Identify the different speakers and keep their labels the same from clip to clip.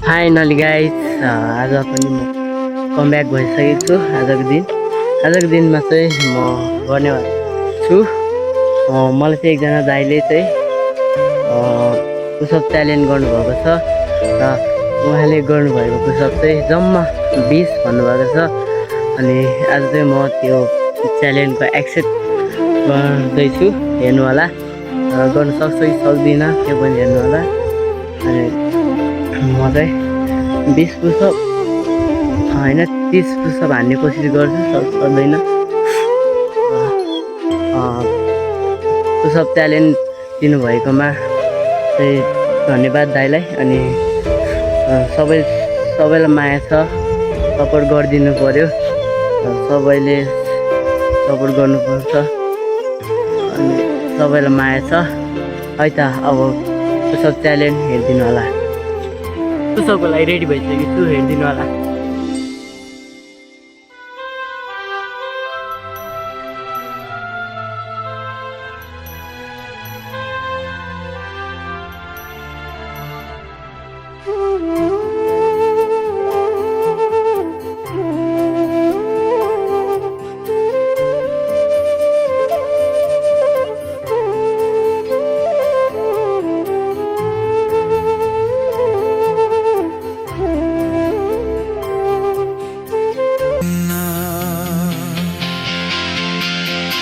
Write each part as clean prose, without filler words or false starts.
Speaker 1: Finally guys आज पनि म कमब्याक भइसकेको छु। आजको दिनमा चाहिँ म गर्ने छु। मलाई चाहिँ एकजना दाइले चाहिँ पुसअप च्यालेन्ज गर्नुभएको छ र उहाँले गर्नुभएको पुसअप चाहिँ जम्मा 20 भन्नुभएको छ। अनि आज चाहिँ म त्यो च्यालेन्जको एक्सेप्ट गर्दैछु। हेर्नु होला गर्न सक्छु कि सक्दिनँ त्यो पनि हेर्नु होला। अनि म चाहिँ 20 पुसअप होइन 30 पुसअप हान्ने कोसिस गर्छु, सक्दैन। पुसअप च्यालेन्ज दिनुभएकोमा चाहिँ धन्यवाद दाइलाई। अनि सबैलाई माया छ, सपोर्ट गरिदिनु पर्यो, सबैले सपोर्ट गर्नुपर्छ। अनि सबैलाई माया छ है त। अब पुसअप च्यालेन्ज हेरिदिनु होला। पुसअपको लागि रेडी भइसकेको छु, हेरिदिनु होला।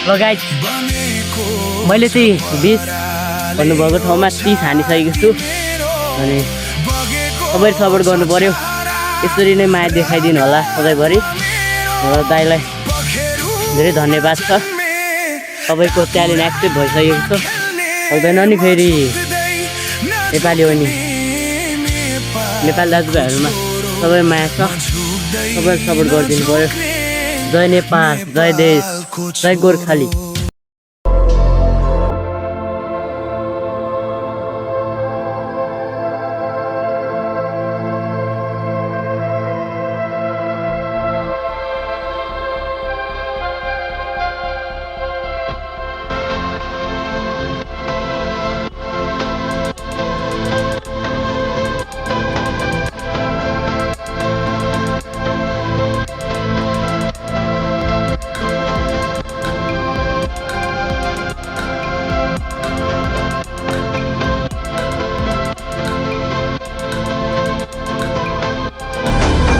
Speaker 1: ल गाइस, मैले चाहिँ 20 भन्नुभएको ठाउँमा 30 हानिसकेको छु। अनि सबैले सपोर्ट गर्नु पर्यो, यसरी नै माया देखाइदिनु होला सधैँभरि। र दाइलाई धेरै धन्यवाद छ। सबैको च्यालेन्ज एक्सेप्ट भइसकेको छ, सक्दैन नि फेरि। नेपाली हो नि, नेपाली दाजुभाइहरूमा सबै माया छ, सबैले सपोर्ट गरिदिनु पर्यो। जय नेपाल, जय देश, जय गोर्खाली।